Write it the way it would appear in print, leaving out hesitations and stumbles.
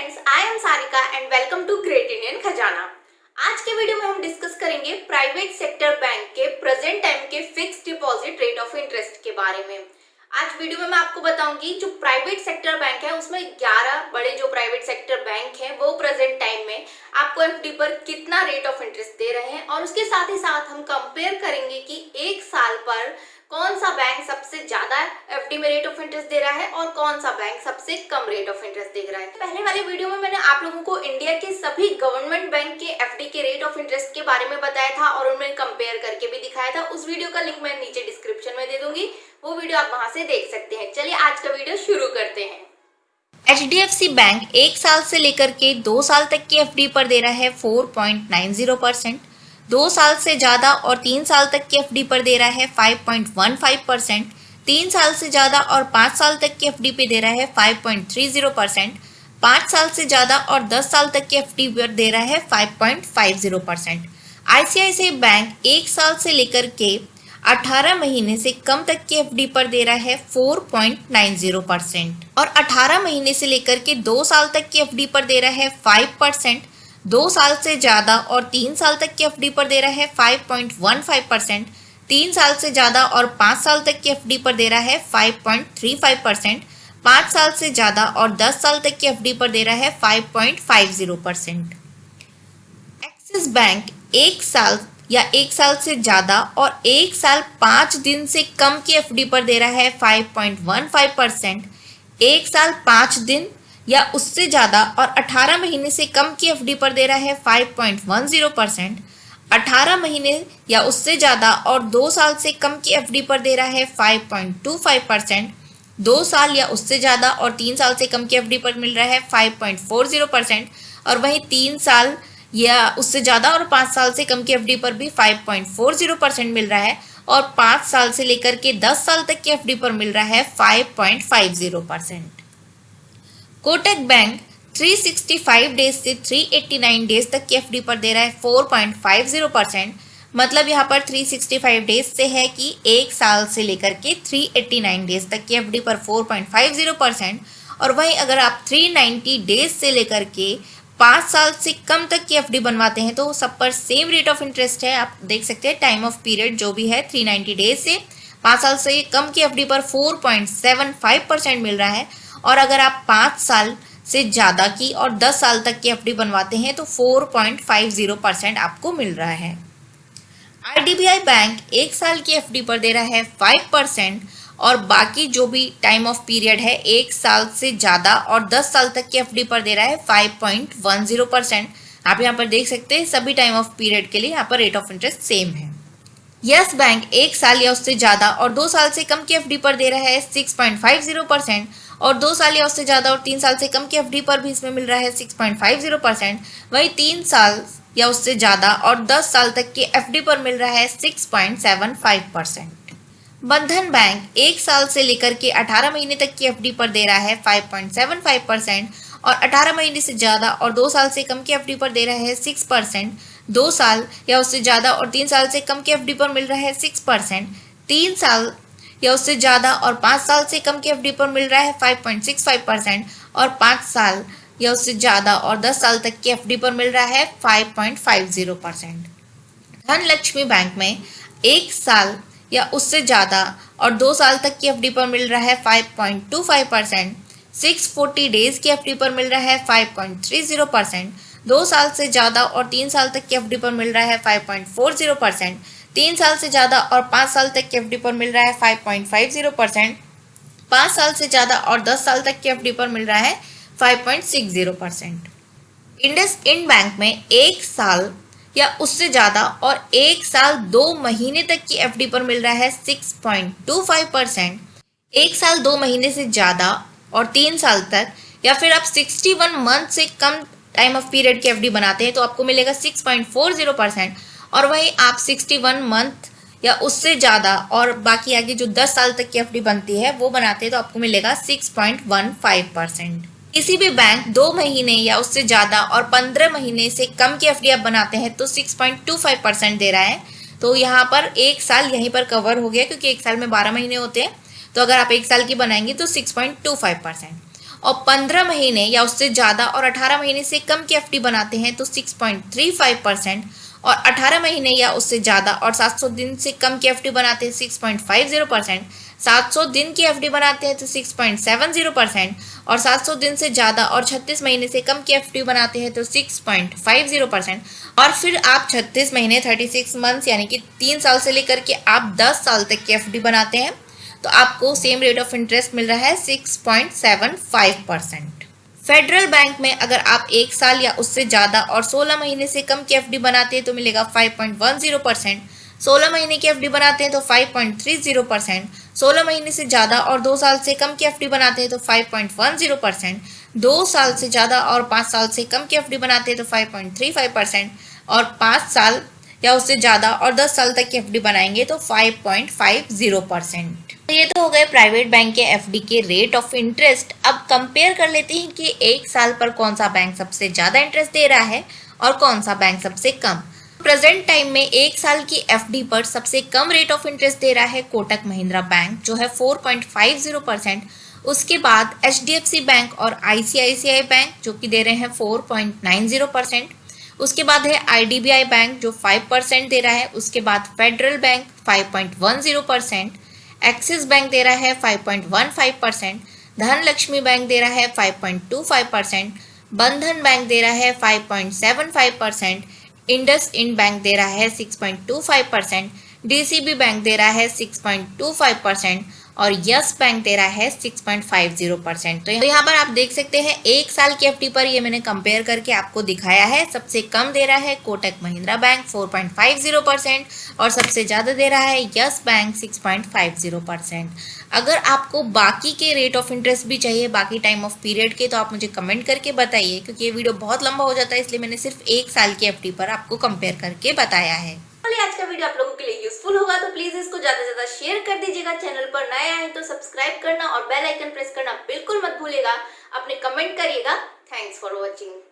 Friends, I am Sarika and welcome to great Indian Khazana. आज के video में हम डिस्कस करेंगे प्राइवेट सेक्टर बैंक के प्रेजेंट टाइम के fixed deposit rate of interest के बारे में। आज वीडियो में मैं आपको बताऊंगी जो प्राइवेट सेक्टर बैंक है उसमें 11 बड़े जो प्राइवेट सेक्टर बैंक हैं वो प्रेजेंट टाइम में आपको एफडी पर कितना रेट ऑफ इंटरेस्ट दे रहे हैं, और उसके साथ ही साथ हम कंपेयर करेंगे कि एक साल पर कौन सा बैंक सबसे ज्यादा एफडी में रेट ऑफ इंटरेस्ट दे रहा है और कौन सा बैंक सबसे कम रेट ऑफ इंटरेस्ट दे रहा है। पहले वाले वीडियो में मैंने आप लोगों को इंडिया के सभी गवर्नमेंट बैंक के एफडी के रेट ऑफ इंटरेस्ट के बारे में बताया था और उनमें कंपेयर करके भी दिखाया था। उस वीडियो का लिंक मैं नीचे डिस्क्रिप्शन में दे दूंगी, वो वीडियो आप वहां से देख सकते हैं। चलिए आज का वीडियो शुरू करते हैं। HDFC बैंक 1 साल से लेकर के 2 साल तक की एफडी पर दे रहा है 4.90%, 2 साल से ज़्यादा और 3 साल तक की एफडी पर दे रहा है 5.15%, 3 साल से ज़्यादा और 5 साल तक की एफडी पे दे रहा है 5.30%, 5 साल से ज़्यादा और 10 साल तक की एफडी पर दे रहा है 5.50%। ICICI बैंक 1 साल से लेकर के 18 महीने से कम तक की एफडी पर दे रहा है 4.90% और 18 महीने से लेकर के 2 साल तक की एफडी पर दे रहा है 5%, 2 साल से ज़्यादा और 3 साल तक की एफडी पर दे रहा है 5.15%, 3 साल से ज़्यादा और 5 साल तक की एफडी पर दे रहा है 5.35%, 5 साल से ज़्यादा और 10 साल तक की एफडी पर दे रहा है 5.50%। एक्सिस बैंक 1 साल या 1 साल से ज़्यादा और 1 साल 5 दिन से कम की एफडी पर दे रहा है 5.15%, 1 साल 5 दिन या उससे ज़्यादा और 18 महीने से कम की एफडी पर दे रहा है 5.10%, 18 महीने या उससे ज़्यादा और 2 साल से कम की एफडी पर दे रहा है 5.25%, 2 साल या उससे ज़्यादा और 3 साल से कम की एफडी पर मिल रहा है 5.40%, और वहीं 3 साल या उससे ज़्यादा और 5 साल से कम की एफडी पर भी 5.40% मिल रहा है, और 5 साल से लेकर के 10 साल तक की एफडी पर मिल रहा है 5.50%। कोटक बैंक 365 डेज से 389 डेज तक की एफडी पर दे रहा है 4.50%। मतलब यहाँ पर 365 डेज से है कि 1 साल से लेकर के 389 डेज तक की एफडी पर 4.50%, और वहीं अगर आप 390 डेज से लेकर के 5 साल से कम तक की एफडी बनवाते हैं तो सब पर सेम रेट ऑफ इंटरेस्ट है। आप देख सकते हैं टाइम ऑफ पीरियड जो भी है 390 डेज से 5 साल से कम की एफडी पर 4.75% मिल रहा है, और अगर आप 5 साल से ज़्यादा की और 10 साल तक की एफडी बनवाते हैं तो 4.50% आपको मिल रहा है। IDBI बैंक 1 साल की एफडी पर दे रहा है 5%, और बाकी जो भी टाइम ऑफ पीरियड है 1 साल से ज़्यादा और 10 साल तक की एफडी पर दे रहा है 5.10%। आप यहाँ पर देख सकते हैं सभी टाइम ऑफ पीरियड के लिए यहाँ पर रेट ऑफ इंटरेस्ट सेम है। यस बैंक 1 साल या उससे ज़्यादा और 2 साल से कम की एफडी पर दे रहा है 6.50%, और 2 साल या उससे ज़्यादा और 3 साल से कम की एफडी पर भी इसमें मिल रहा है 6.50%। वहीं 3 साल या उससे ज़्यादा और 10 साल तक की एफडी पर मिल रहा है 6.75%। बंधन बैंक 1 साल से लेकर के 18 महीने तक की एफडी पर दे रहा है 5.75%, और 18 महीने से ज़्यादा और 2 साल से कम की एफडी पर दे रहा है 6%, 2 साल या उससे ज़्यादा और 3 साल से कम की एफडी पर मिल रहा है 6%, 3 साल या उससे ज़्यादा और 5 साल से कम की एफडी पर मिल रहा है 5.65%, और 5 साल या उससे ज़्यादा और 10 साल तक की एफडी पर मिल रहा है 5.50%। धनलक्ष्मी बैंक में 1 साल या उससे ज़्यादा और 2 साल तक की एफडी पर मिल रहा है 5.25%, 640 डेज की एफडी पर मिल रहा है 5.30%, 2 साल से ज़्यादा और 3 साल तक की एफडी पर मिल रहा है 5.40%, 3 साल से ज़्यादा और 5 साल तक की एफडी पर मिल रहा है 5.50%, 5 साल से ज़्यादा और 10 साल तक की एफडी पर मिल रहा है 5.60%। इंडसइंड बैंक में 1 साल या उससे ज़्यादा और 1 साल 2 महीने तक की एफडी पर मिल रहा है 6.25%, 1 साल 2 महीने से ज़्यादा और 3 साल तक, या फिर आप 61 मंथ से कम टाइम ऑफ पीरियड की एफडी बनाते हैं तो आपको मिलेगा 6.40%, और वहीं आप 61 मंथ या उससे ज़्यादा और बाकी आगे जो 10 साल तक की एफडी बनती है वो बनाते हैं तो आपको मिलेगा 6.15%। किसी भी बैंक 2 महीने या उससे ज़्यादा और 15 महीने से कम की एफडी आप बनाते हैं तो 6.25% दे रहा है। तो यहाँ पर 1 साल यहीं पर कवर हो गया क्योंकि 1 साल में 12 महीने होते हैं, तो अगर आप 1 साल की बनाएंगे तो 6.25%। और 15 महीने या उससे ज़्यादा और 18 महीने से कम की एफडी बनाते हैं तो 6.35% और 18 महीने या उससे ज़्यादा और 700 दिन से कम की एफडी बनाते हैं 6.50%, 700 दिन की एफडी बनाते हैं तो 6.70% और 700 दिन से ज़्यादा और 36 महीने से कम की एफडी बनाते हैं तो 6.50% और फिर आप 36 महीने 36 मंथ्स यानी कि 3 साल से लेकर के आप 10 साल तक की एफडी बनाते हैं तो आपको सेम रेट ऑफ इंटरेस्ट मिल रहा है 6.75%। फेडरल बैंक में अगर आप 1 साल या उससे ज़्यादा और 16 महीने से कम की एफडी बनाते हैं तो मिलेगा 5.10%, 16 महीने की एफडी बनाते हैं तो 5.30%, 16 महीने से ज़्यादा और 2 साल से कम की एफडी बनाते हैं तो 5.10%, 2 साल से ज़्यादा और 5 साल से कम की एफडी बनाते हैं तो 5.35% और 5 साल या उससे ज़्यादा और 10 साल तक की एफडी बनाएंगे तो 5.50%। ये तो हो गए प्राइवेट बैंक के एफडी के रेट ऑफ इंटरेस्ट। अब कंपेयर कर लेते हैं कि 1 साल पर कौन सा बैंक सबसे ज़्यादा इंटरेस्ट दे रहा है और कौन सा बैंक सबसे कम। प्रेजेंट टाइम में 1 साल की एफडी पर सबसे कम रेट ऑफ इंटरेस्ट दे रहा है कोटक महिंद्रा बैंक जो है 4.50%। उसके बाद एचडीएफसी बैंक और आईसीआईसीआई बैंक जो कि दे रहे हैं 4.90%। उसके बाद है आईडीबीआई बैंक जो 5% दे रहा है। उसके बाद फेडरल बैंक 5.10%, एक्सिस बैंक दे रहा है 5.15%, धनलक्ष्मी बैंक दे रहा है 5.25%, बंधन बैंक दे रहा है 5.75%, इंडस इंड बैंक दे रहा है 6.25%, डीसीबी बैंक दे रहा है 6.25% और यस बैंक दे रहा है 6.50%। तो यहाँ पर आप देख सकते हैं 1 साल की एफडी पर ये मैंने कंपेयर करके आपको दिखाया है। सबसे कम दे रहा है कोटक महिंद्रा बैंक 4.50% और सबसे ज़्यादा दे रहा है यस बैंक 6.50%। अगर आपको बाकी के रेट ऑफ इंटरेस्ट भी चाहिए बाकी टाइम ऑफ पीरियड के तो आप मुझे कमेंट करके बताइए, क्योंकि ये वीडियो बहुत लंबा हो जाता है इसलिए मैंने सिर्फ 1 साल की एफडी पर आपको कंपेयर करके बताया है। आज का वीडियो आप लोगों के लिए यूजफुल होगा तो प्लीज इसको ज्यादा से ज्यादा शेयर कर दीजिएगा। चैनल पर नए आए तो सब्सक्राइब करना और बेल आइकन प्रेस करना बिल्कुल मत भूलिएगा। अपने कमेंट करिएगा। Thanks for watching.